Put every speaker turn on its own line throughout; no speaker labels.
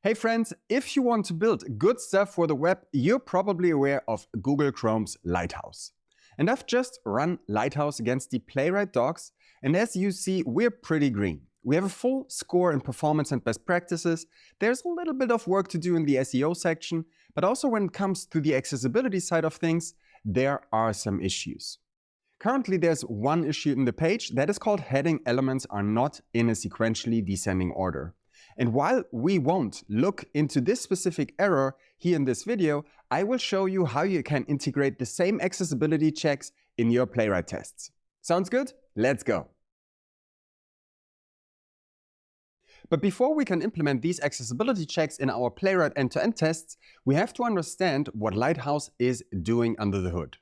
Hey friends, if you want to build good stuff for the web, you're probably aware of Google Chrome's Lighthouse. And I've just run Lighthouse against the Playwright docs, and as you see, we're pretty green. We have a full score in performance and best practices. There's a little bit of work to do in the SEO section, but also when it comes to the accessibility side of things, there are some issues. Currently, there's one issue in the page that is called heading elements are not in a sequentially descending order. And while we won't look into this specific error here in this video, I will show you how you can integrate the same accessibility checks in your Playwright tests. Sounds good? Let's go. But before we can implement these accessibility checks in our Playwright end-to-end tests, we have to understand what Lighthouse is doing under the hood.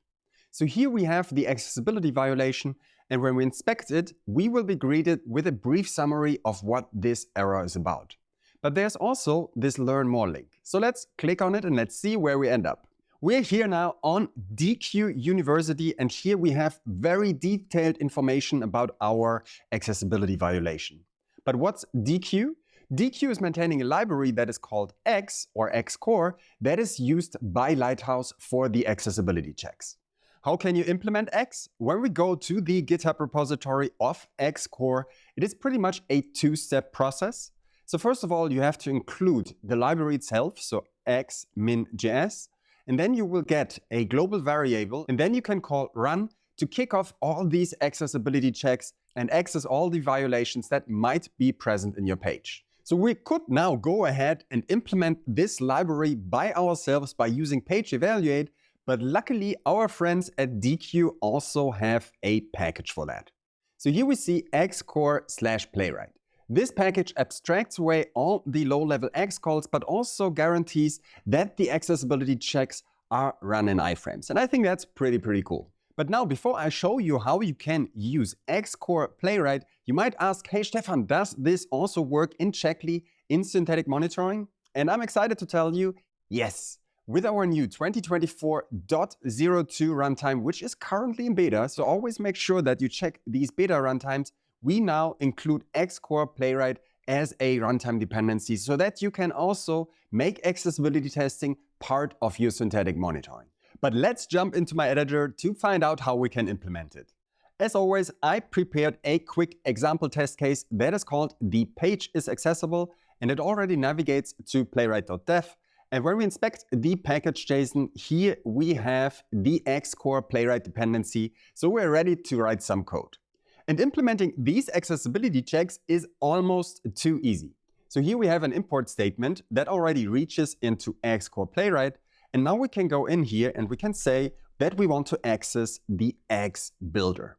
So here we have the accessibility violation, and when we inspect it, we will be greeted with a brief summary of what this error is about. But there's also this Learn More link. So let's click on it and let's see where we end up. We're here now on DQ University, and here we have very detailed information about our accessibility violation. But what's DQ? DQ is maintaining a library that is called X or Xcore that is used by Lighthouse for the accessibility checks. How can you implement X? When we go to the GitHub repository of Xcore, it is pretty much a two-step process. So first of all, you have to include the library itself, so X min.js, and then you will get a global variable, and then you can call run to kick off all these accessibility checks and access all the violations that might be present in your page. So we could now go ahead and implement this library by ourselves by using page evaluate, but luckily our friends at DQ also have a package for that. So here we see Xcore/Playwright. This package abstracts away all the low-level X calls, but also guarantees that the accessibility checks are run in iframes. And I think that's pretty cool. But now, before I show you how you can use Xcore Playwright, you might ask, hey Stefan, does this also work in Checkly in synthetic monitoring? And I'm excited to tell you, yes. With our new 2024.02 runtime, which is currently in beta, so always make sure that you check these beta runtimes, we now include Xcore Playwright as a runtime dependency so that you can also make accessibility testing part of your synthetic monitoring. But let's jump into my editor to find out how we can implement it. As always, I prepared a quick example test case that is called the page is accessible, and it already navigates to playwright.dev. And when we inspect the package JSON, here we have the Xcore Playwright dependency, so we're ready to write some code. And implementing these accessibility checks is almost too easy. So here we have an import statement that already reaches into Xcore Playwright, and now we can go in here and we can say that we want to access the X Builder.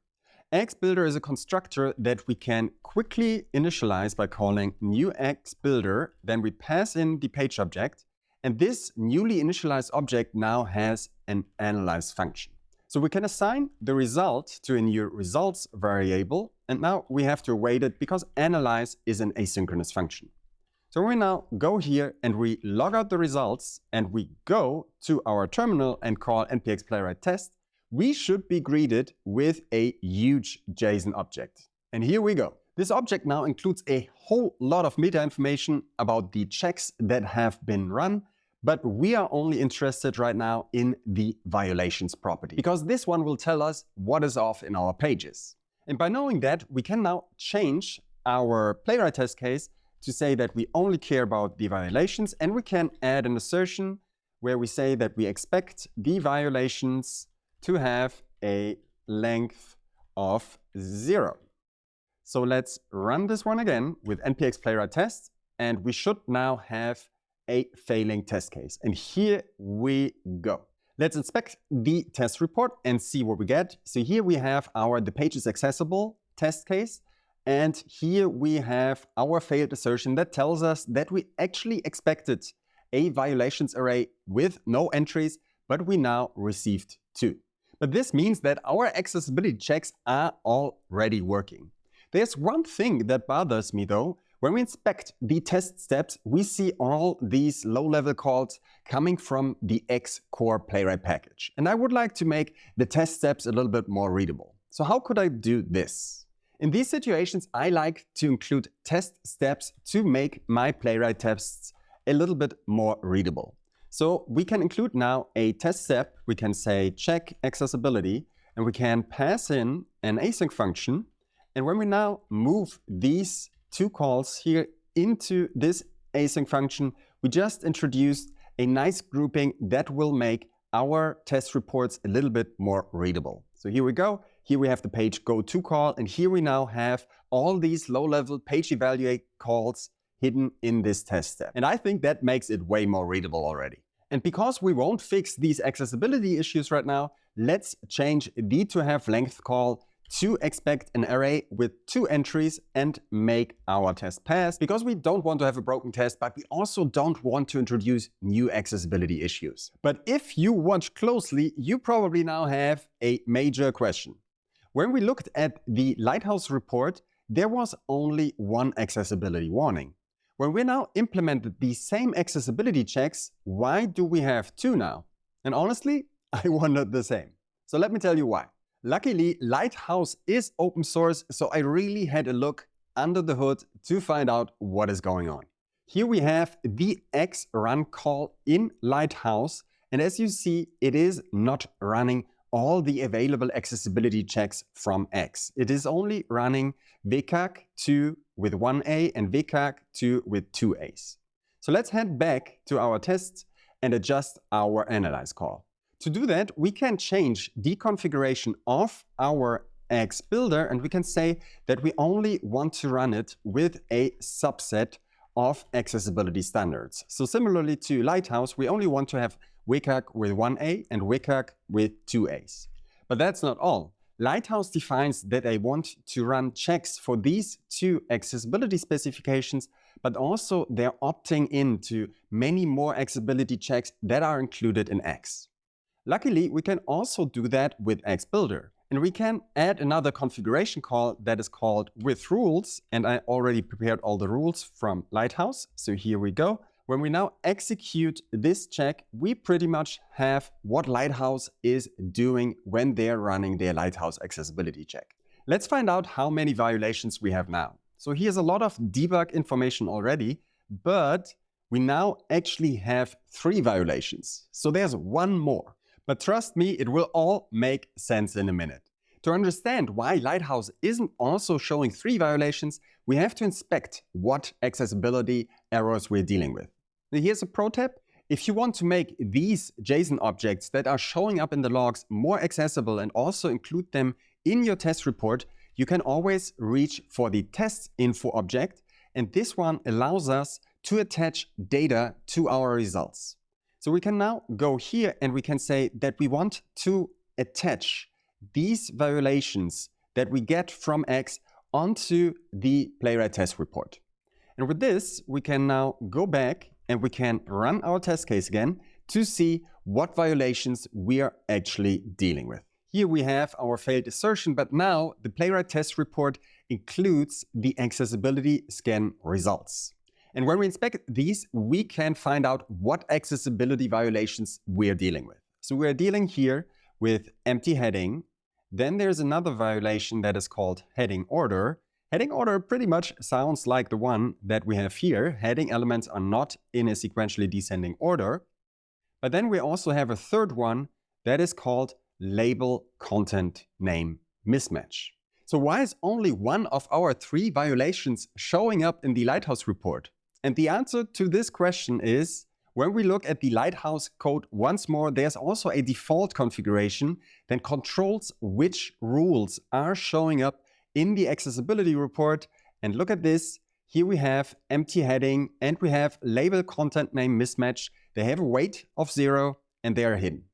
X Builder is a constructor that we can quickly initialize by calling new X Builder, then we pass in the page object. And this newly initialized object now has an analyze function. So we can assign the result to a new results variable. And now we have to await it because analyze is an asynchronous function. So we now go here and we log out the results and we go to our terminal and call npx playwright test. We should be greeted with a huge JSON object. And here we go. This object now includes a whole lot of meta information about the checks that have been run. But we are only interested right now in the violations property, because this one will tell us what is off in our pages. And by knowing that, we can now change our Playwright test case to say that we only care about the violations, and we can add an assertion where we say that we expect the violations to have a length of 0. So let's run this one again with npx playwright test, and we should now have a failing test case. And here we go. Let's inspect the test report and see what we get. So here we have our the page is accessible test case. And here we have our failed assertion that tells us that we actually expected a violations array with no entries, but we now received 2. But this means that our accessibility checks are already working. There's one thing that bothers me though. When we inspect the test steps, we see all these low-level calls coming from the Xcore Playwright package. And I would like to make the test steps a little bit more readable. So how could I do this? In these situations, I like to include test steps to make my Playwright tests a little bit more readable. So we can include now a test step. We can say check accessibility, and we can pass in an async function. And when we now move these two calls here into this async function, we just introduced a nice grouping that will make our test reports a little bit more readable. So here we go. Here we have the page go to call, and here we now have all these low-level page evaluate calls hidden in this test step. And I think that makes it way more readable already. And because we won't fix these accessibility issues right now, let's change the toHaveLength call to expect an array with 2 entries and make our test pass, because we don't want to have a broken test, but we also don't want to introduce new accessibility issues. But if you watch closely, you probably now have a major question. When we looked at the Lighthouse report, there was only one accessibility warning. When we now implemented the same accessibility checks, why do we have 2 now? And honestly, I wondered the same. So let me tell you why. Luckily, Lighthouse is open source, so I really had a look under the hood to find out what is going on. Here we have the X run call in Lighthouse, and as you see, it is not running all the available accessibility checks from X. It is only running WCAG2 with 1A and WCAG2 with 2 A's. So let's head back to our tests and adjust our analyze call. To do that, we can change the configuration of our X builder, and we can say that we only want to run it with a subset of accessibility standards. So similarly to Lighthouse, we only want to have WCAG with 1A and WCAG with 2 A's. But that's not all. Lighthouse defines that they want to run checks for these 2 accessibility specifications, but also they're opting into many more accessibility checks that are included in X. Luckily, we can also do that with X Builder, and we can add another configuration call that is called with rules, and I already prepared all the rules from Lighthouse, so here we go. When we now execute this check, we pretty much have what Lighthouse is doing when they're running their Lighthouse accessibility check. Let's find out how many violations we have now. So here's a lot of debug information already, but we now actually have 3 violations. So there's 1 more. But trust me, it will all make sense in a minute. To understand why Lighthouse isn't also showing 3 violations, we have to inspect what accessibility errors we're dealing with. Now here's a pro tip. If you want to make these JSON objects that are showing up in the logs more accessible and also include them in your test report, you can always reach for the test info object, and this one allows us to attach data to our results. So we can now go here and we can say that we want to attach these violations that we get from X onto the Playwright test report. And with this, we can now go back and we can run our test case again to see what violations we are actually dealing with. Here we have our failed assertion, but now the Playwright test report includes the accessibility scan results. And when we inspect these, we can find out what accessibility violations we're dealing with. So we're dealing here with empty heading. Then there's another violation that is called heading order. Heading order pretty much sounds like the one that we have here. Heading elements are not in a sequentially descending order. But then we also have a third one that is called label content name mismatch. So why is only 1 of our 3 violations showing up in the Lighthouse report? And the answer to this question is, when we look at the Lighthouse code once more, there's also a default configuration that controls which rules are showing up in the accessibility report. And look at this. Here we have empty heading and we have label content name mismatch. They have a weight of 0 and they are hidden.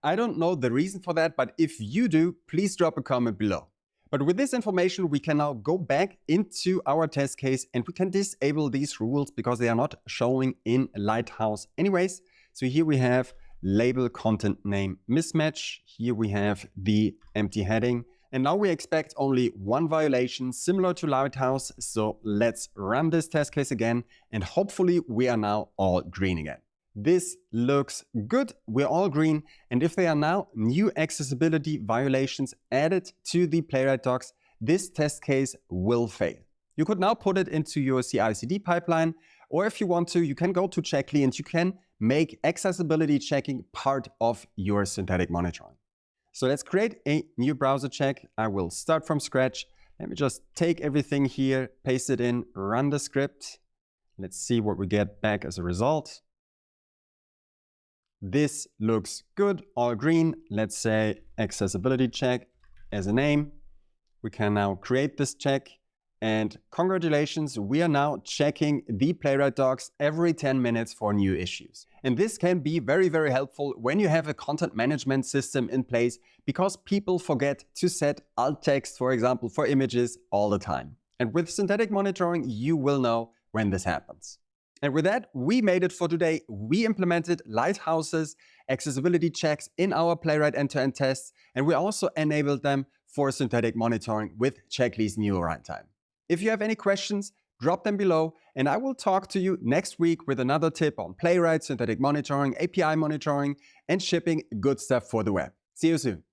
I don't know the reason for that, but if you do, please drop a comment below. But with this information, we can now go back into our test case and we can disable these rules because they are not showing in Lighthouse anyways. So here we have label content name mismatch. Here we have the empty heading. And now we expect only 1 violation similar to Lighthouse. So let's run this test case again. And hopefully we are now all green again. This looks good, we're all green, and if there are now new accessibility violations added to the Playwright docs, this test case will fail. You could now put it into your CI/CD pipeline, Or if you want to, you can go to Checkly and you can make accessibility checking part of your synthetic monitoring. So let's create a new browser check. I will start from scratch. Let me just take everything here, paste it in, run the script. Let's see what we get back as a result. This looks good, all green. Let's say accessibility check as a name. We can now create this check. And congratulations, we are now checking the Playwright docs every 10 minutes for new issues. And this can be very, very helpful when you have a content management system in place, because people forget to set alt text, for example, for images all the time. And with synthetic monitoring, you will know when this happens. And with that, we made it for today. We implemented Lighthouse's accessibility checks in our Playwright end-to-end tests, and we also enabled them for synthetic monitoring with Checkly's new runtime. If you have any questions, drop them below, and I will talk to you next week with another tip on Playwright, synthetic monitoring, API monitoring, and shipping good stuff for the web. See you soon.